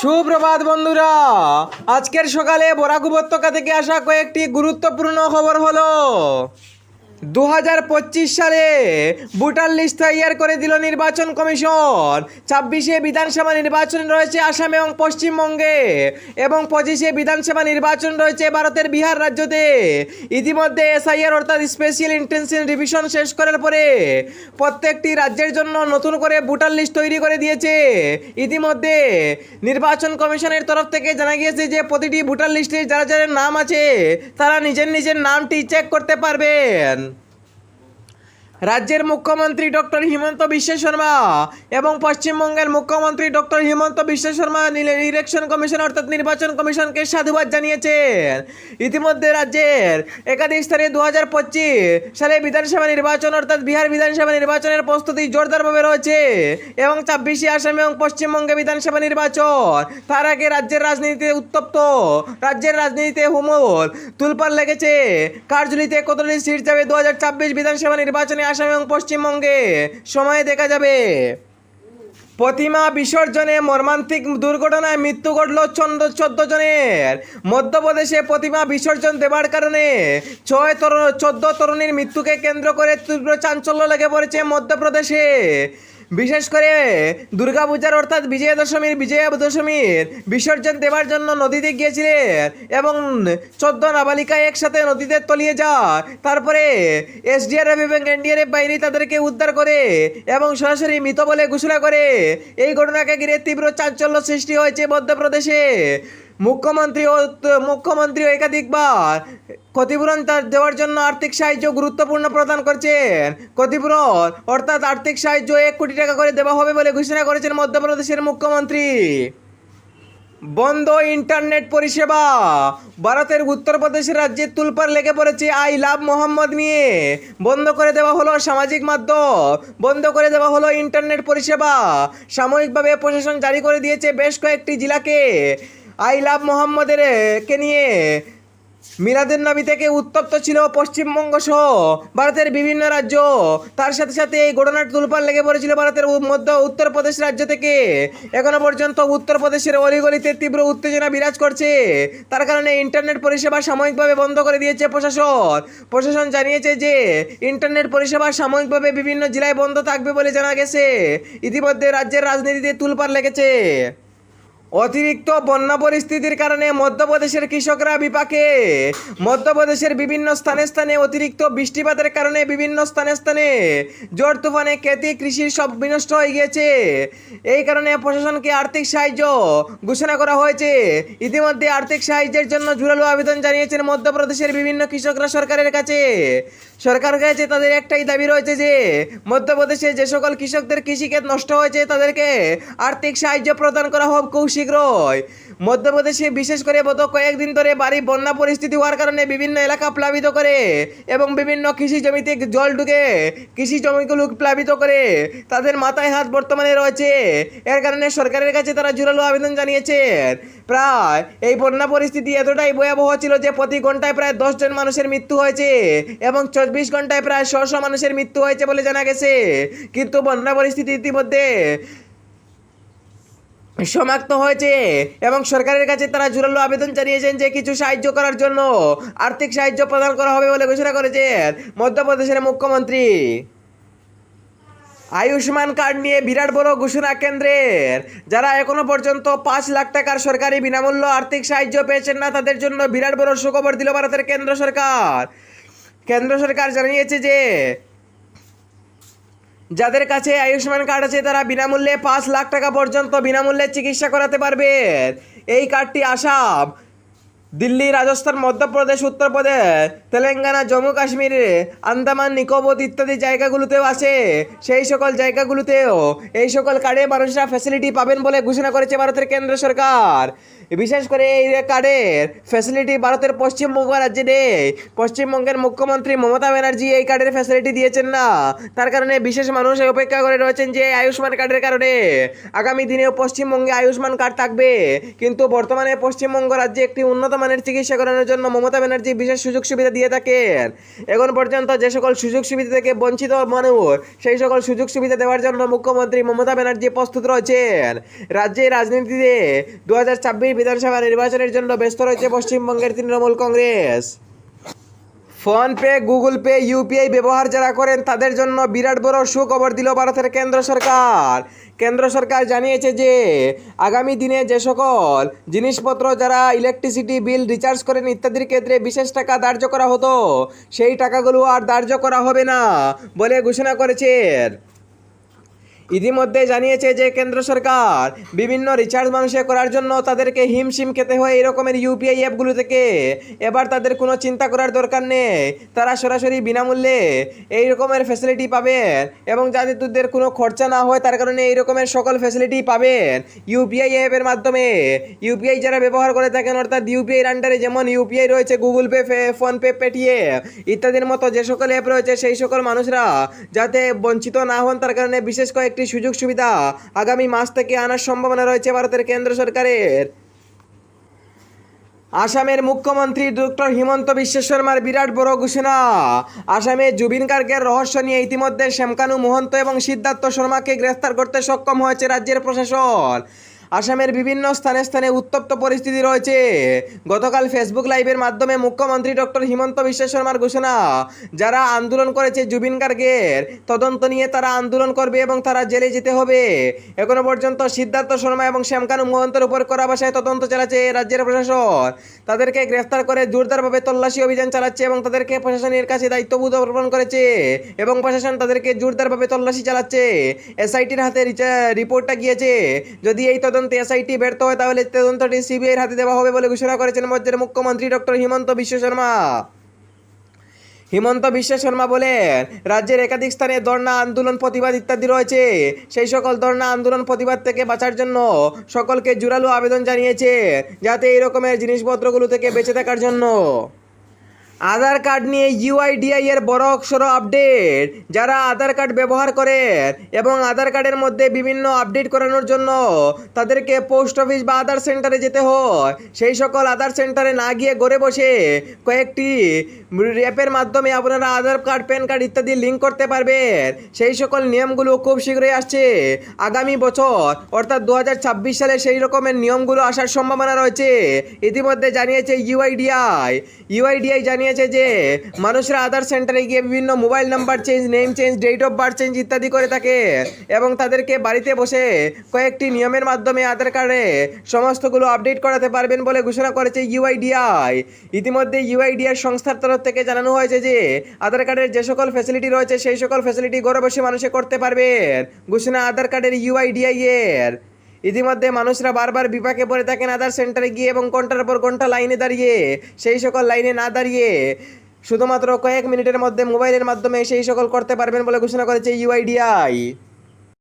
সুপ্রভাত বন্ধুরা, আজকের সকালে বরাক উপত্যকা থেকে আসা কয়েকটি গুরুত্বপূর্ণ খবর হলো 2025 সালে ভোটার লিস্ট তৈয়ার করে দিল নির্বাচন কমিশন। 26-এ বিধানসভা নির্বাচন রয়েছে আসাম এবং পশ্চিমবঙ্গে এবং 25-এ বিধানসভা নির্বাচন রয়েছে ভারতের বিহার রাজ্যতে। ইতিমধ্যে এসআইআর অর্থাৎ স্পেশাল ইন্টেনসিভ রিভিশন শেষ করার পরে প্রত্যেকটি রাজ্যের জন্য নতুন করে ভোটার লিস্ট তৈরি করে দিয়েছে। ইতিমধ্যে নির্বাচন কমিশনের তরফ থেকে জানা গিয়েছে যে প্রতিটি ভোটার লিস্টে যারা যারা নাম আছে তারা নিজের নিজের নামটি চেক করতে পারবেন। রাজ্যের মুখ্যমন্ত্রী ডক্টর হিমন্ত বিশ্ব শর্মা এবং পশ্চিমবঙ্গের মুখ্যমন্ত্রী doctor Himanta Biswa Sarma election commission অর্থাৎ নির্বাচন কমিশনকে সাধুবাদ জানিয়েছেন। ইতিমধ্যে রাজ্যের একাধিক স্থানে 2025 সালে বিধানসভা নির্বাচন অর্থাৎ বিহার বিধানসভা নির্বাচনের প্রস্তুতি জোরদারভাবে রয়েছে এবং 26-এ আসাম এবং পশ্চিমবঙ্গে বিধানসভা নির্বাচন। তার আগে রাজ্যের রাজনীতিতে উত্তপ্ত, রাজ্যের রাজনীতিতে হুমুল তুলপাড় লেগেছে। কারজুলিতে কতটি সিট যাবে 2026 বিধানসভা নির্বাচনে আসাম এবং পশ্চিমবঙ্গে সময়ে দেখা যাবে। প্রতিমা বিসর্জনে মর্মান্তিক দুর্ঘটনায় মৃত্যু ঘটল 14 জনের। মধ্যপ্রদেশে প্রতিমা বিসর্জন দেওয়ার কারণে 14 তরুণীর মৃত্যুকে কেন্দ্র করে তীব্র চাঞ্চল্য লেগে পড়েছে মধ্যপ্রদেশে। বিশেষ করে দুর্গাপূজার অর্থাৎ বিজয়া দশমীর বিসর্জন দেওয়ার জন্য নদীতে গিয়েছিলেন এবং 14 নাবালিকা একসাথে নদীতে তলিয়ে যায়। তারপরে এসডিআরএফ এবং এনডিআরএফ বাহিনী তাদেরকে উদ্ধার করে এবং সরাসরি মৃত বলে ঘোষণা করে। এই ঘটনাকে ঘিরে তীব্র চাঞ্চল্য সৃষ্টি হয়েছে মধ্যপ্রদেশে। মুখ্যমন্ত্রী একাধিকবার ক্ষতিপূরণ দেওয়ার জন্য আর্থিক সাহায্য গুরুত্বপূর্ণ প্রদান করছেন। ক্ষতিপূরণ অর্থাৎ আর্থিক সাহায্য 1 কোটি টাকা করে দেওয়া হবে বলে ঘোষণা করেছেন মধ্যপ্রদেশের মুখ্যমন্ত্রী। বন্ধ ইন্টারনেট পরিষেবা। ভারতের উত্তরপ্রদেশ রাজ্যে তুলপাড় লেগে পড়েছে আই লাভ মোহাম্মদ নিয়ে। বন্ধ করে দেওয়া হলো সামাজিক মাধ্যম, বন্ধ করে দেওয়া হলো ইন্টারনেট পরিষেবা। সাময়িকভাবে প্রশাসন জারি করে দিয়েছে বেশ কয়েকটি জেলাকে। আই লাভ মোহাম্মদের কে নিয়ে মিলাদুন্নবী থেকে উত্তপ্ত ছিল পশ্চিমবঙ্গ সহ ভারতের বিভিন্ন রাজ্য। তার সাথে সাথে এই ঘটনার তুলপাড় লেগে পড়েছিল ভারতের উত্তরপ্রদেশ রাজ্য থেকে। এখনো পর্যন্ত উত্তরপ্রদেশের অলিগলিতে তীব্র উত্তেজনা বিরাজ করছে। তার কারণে ইন্টারনেট পরিষেবা সাময়িকভাবে বন্ধ করে দিয়েছে প্রশাসন জানিয়েছে যে ইন্টারনেট পরিষেবা সাময়িকভাবে বিভিন্ন জেলায় বন্ধ থাকবে বলে জানা গেছে। ইতিমধ্যে রাজ্যের রাজনীতিতে তুলপাড় লেগেছে। অতিরিক্ত বন্যা পরিস্থিতির কারণে মধ্যপ্রদেশের কৃষকরা বিপাকে। মধ্যপ্রদেশের বিভিন্ন স্থানে অতিরিক্ত বৃষ্টিপাতের কারণে বিভিন্ন স্থানে ঝড় তুফানে ক্ষতি, কৃষির সব বিনষ্ট হয়ে গিয়েছে। এই কারণে প্রশাসনকে আর্থিক সাহায্য ঘোষণা করা হয়েছে। ইতিমধ্যে আর্থিক সাহায্যের জন্য জোরালো আবেদন জানিয়েছেন মধ্যপ্রদেশের বিভিন্ন কৃষকরা সরকারের কাছে। তাদের একটাই দাবি রয়েছে যে মধ্যপ্রদেশে যে সকল কৃষকদের কৃষিক্ষেত নষ্ট হয়েছে তাদেরকে আর্থিক সাহায্য প্রদান করা হোক খুব শীঘ্রই। মধ্যপ্রদেশে বিশেষ করে গত কয়েকদিন ধরে ভারী বন্যা পরিস্থিতি হওয়ার কারণে বিভিন্ন এলাকা প্লাবিত করে এবং বিভিন্ন কৃষি জমিতে জল ঢুকে কৃষি জমিগুলো প্লাবিত করে তাদের মাথায় হাত বর্তমানে রয়েছে। এর কারণে সরকারের কাছে তারা জোরালো আবেদন জানিয়েছেন। প্রায় এই বন্যা পরিস্থিতি এতটাই ভয়াবহ ছিল যে প্রতি ঘন্টায় প্রায় 10 জন মানুষের মৃত্যু হয়েছে এবং 24 ঘন্টায় প্রায় 100 মানুষের মৃত্যু হয়েছে বলে জানা গেছে। কিন্তু বন্যা পরিস্থিতি ইতিমধ্যে সমাপ্ত হয়েছে এবং সরকারের কাছে তারা জোরালো আবেদন জানিয়েছেন যে কিছু সাহায্য করার জন্য আর্থিক সাহায্য প্রদান করা হবে বলে ঘোষণা করেছেন মধ্যপ্রদেশের মুখ্যমন্ত্রী। আয়ুষ্মান কার্ড নিয়ে বিরাট বড় ঘোষণা কেন্দ্রের। যারা এখনো পর্যন্ত 5 লাখ টাকার সরকারি বিনামূল্য আর্থিক সাহায্য পেয়েছেন না তাদের জন্য বিরাট বড় সুখবর দিল ভারতের কেন্দ্র সরকার জানিয়েছে যে যাদের কাছে আয়ুষ্মান কার্ড আছে তারা বিনামূল্যে 5 লাখ টাকা পর্যন্ত বিনামূল্যে চিকিৎসা করাতে পারবেন। এই কার্ডটি আসাম, দিল্লি, রাজস্থান, মধ্যপ্রদেশ, উত্তরপ্রদেশ, তেলেঙ্গানা, জম্মু কাশ্মীর, আন্দামান নিকোবর ইত্যাদি জায়গাগুলোতেও আছে। সেই সকল জায়গাগুলোতেও এই সকল কার্ডে মানুষরা ফ্যাসিলিটি পাবেন বলে ঘোষণা করেছে ভারতের কেন্দ্র সরকার। বিশেষ করে এই কার্ডের ফ্যাসিলিটি ভারতের পশ্চিমবঙ্গ রাজ্যে নেই। পশ্চিমবঙ্গের মুখ্যমন্ত্রী মমতা ব্যানার্জি এই কার্ডের ফ্যাসিলিটি দিয়েছেন না। তার কারণে বিশেষ মানুষ অপেক্ষা করে রয়েছেন যে আয়ুষ্মান কার্ডের কারণে আগামী দিনেও পশ্চিমবঙ্গে আয়ুষ্মান কার্ড থাকবে। কিন্তু বর্তমানে পশ্চিমবঙ্গ রাজ্যে একটি উন্নত মানের চিকিৎসা করানোর জন্য মমতা ব্যানার্জি বিশেষ সুযোগ সুবিধা দিয়ে থাকেন। এখন পর্যন্ত যে সকল সুযোগ সুবিধা থেকে বঞ্চিত মানুষ, সেই সকল সুযোগ সুবিধা দেওয়ার জন্য মুখ্যমন্ত্রী মমতা ব্যানার্জি প্রস্তুত রয়েছেন। রাজ্যের রাজনীতিতে 2026 বিধানসভা নির্বাচনের জন্য ব্যস্ত রয়েছে পশ্চিমবঙ্গের Trinamool Congress. PhonePe, Google pay, UPI ব্যবহার যারা করেন তাদের জন্য বিরাট বড় সুখবর দিল ভারতের কেন্দ্র সরকার। কেন্দ্র সরকার জানিয়েছে যে আগামী দিনে যে সকল জিনিসপত্র যারা ইলেকট্রিসিটি বিল রিচার্জ করেন ইত্যাদির ক্ষেত্রে বিশেষ টাকা ধার্য করা হতো, সেই টাকাগুলো আর ধার্য করা হবে না বলে ঘোষণা করেছেন। ইতিমধ্যে জানিয়েছে যে কেন্দ্র সরকার বিভিন্ন রিচার্জ মানুষে করার জন্য তাদেরকে হিমশিম খেতে হয় এই রকমের ইউপিআই অ্যাপগুলো থেকে। এবার তাদের কোনো চিন্তা করার দরকার নেই, তারা সরাসরি বিনামূল্যে এই রকমের ফ্যাসিলিটি পাবেন এবং যাদের তাদের কোনো খরচা না হয় তার কারণে এই রকমের সকল ফ্যাসিলিটি পাবেন ইউপিআই অ্যাপের মাধ্যমে। ইউপিআই যারা ব্যবহার করে থাকেন, অর্থাৎ ইউপিআইয়ের আন্ডারে যেমন ইউপিআই রয়েছে, গুগল পে, ফোনপে, পেটিএম ইত্যাদির মতো যে সকল অ্যাপ রয়েছে, সেই সকল মানুষরা যাতে বঞ্চিত না হন তার কারণে বিশেষ কয়েকটি সুযোগ সুবিধা আগামী মাস থেকে আনার সম্ভাবনা রয়েছে ভারতের কেন্দ্র সরকারের। আসামের মুখ্যমন্ত্রী ডক্টর হিমন্ত বিশ্ব শর্মার বিরাট বড় ঘোষণা। আসামে জুবিন গার্গের রহস্য নিয়ে ইতিমধ্যে শ্যামকানু মহন্ত এবং সিদ্ধার্থ শর্মাকে গ্রেফতার করতে সক্ষম হয়েছে রাজ্যের প্রশাসন। আসামের বিভিন্ন স্থানে স্থানে উত্তপ্ত পরিস্থিতি রয়েছে। গতকাল ফেসবুক লাইভের মাধ্যমে মুখ্যমন্ত্রী ডক্টর হিমন্ত বিশ্ব শর্মার ঘোষণা, যারা আন্দোলন করেছে জুবিন গার্গের তদন্ত নিয়ে তারা আন্দোলন করবে এবং তারা জেলে যেতে হবে। এখনো পর্যন্ত সিদ্ধার্থ শর্মা এবং শ্যামকানু মহন্তের উপর কড়া ভাষায় তদন্ত চালাচ্ছে রাজ্যের প্রশাসন। তাদেরকে গ্রেফতার করে জোরদারভাবে তল্লাশি অভিযান চালাচ্ছে এবং তাদেরকে প্রশাসনের কাছে দায়িত্ববোধ অর্পণ করেছে এবং প্রশাসন তাদেরকে জোরদারভাবে তল্লাশি চালাচ্ছে। এসআইটির হাতে রিপোর্টটা গিয়েছে। যদি এই তদন্তে এসআইটি ব্যর্থ হয় তাহলে তদন্তটি সিবিআইয়ের হাতে দেওয়া হবে বলে ঘোষণা করেছেন রাজ্যের মুখ্যমন্ত্রী ডক্টর হিমন্ত বিশ্ব শর্মা। হিমন্ত বিশ্ব শর্মা বলেন, রাজ্যের একাধিক স্থানে ধর্ণা, আন্দোলন, প্রতিবাদ ইত্যাদি রয়েছে। সেই সকল ধর্ণা, আন্দোলন, প্রতিবাদ থেকে বাঁচার জন্য সকলকে জোরালো আবেদন জানিয়েছে যাতে এই রকমের জিনিসপত্রগুলো থেকে বেঁচে থাকার জন্য। আধার কার্ড নিয়ে ইউআইডিআই এর বড় সড়ো আপডেট। যারা আধার কার্ড ব্যবহার করেন এবং আধার কার্ডের মধ্যে বিভিন্ন আপডেট করানোর জন্য তাদেরকে পোস্ট অফিস বা আধার সেন্টারে যেতে হয়, সেই সকল আধার সেন্টারে না গিয়ে ঘরে বসে কয়েকটি অ্যাপের মাধ্যমে আপনারা আধার কার্ড, প্যান কার্ড ইত্যাদি লিঙ্ক করতে পারবেন। সেই সকল নিয়মগুলো খুব শীঘ্রই আসছে আগামী বছর, অর্থাৎ 2026 সালে সেই রকমের নিয়মগুলো আসার সম্ভাবনা রয়েছে। ইতিমধ্যে জানিয়েছে ইউআইডিআই জানিয়েছে যে মানুষরা আধার সেন্টারে গিয়ে বিভিন্ন mobile number change, name change, date of birth change ইত্যাদি করে থাকে এবং তাদেরকে বাড়িতে বসে কয়েকটি নিয়মের মাধ্যমে আধার কার্ডে সমস্তগুলো আপডেট করাতে পারবেন বলে ঘোষণা করেছে ইউআইডিআই। ইতিমধ্যে ইউআইডিআই সংস্থার তরফ থেকে জানানো হয়েছে যে আধার কার্ডের যে সকল ফ্যাসিলিটি রয়েছে সেই সকল ফ্যাসিলিটি ঘরে বসে মানুষে করতে পারবেন, ঘোষণা আধার কার্ডের ইউআইডিআই এর। ইতিমধ্যে মানুষরা বারবার বিপাকে পড়ে থাকেন আধার সেন্টারে গিয়ে এবং ঘন্টার পর ঘন্টা লাইনে দাঁড়িয়ে। সেই সকল লাইনে না দাঁড়িয়ে শুধুমাত্র কয়েক মিনিটের মধ্যে মোবাইলের মাধ্যমে সেই সকল করতে পারবেন বলে ঘোষণা করেছে ইউআইডিআই।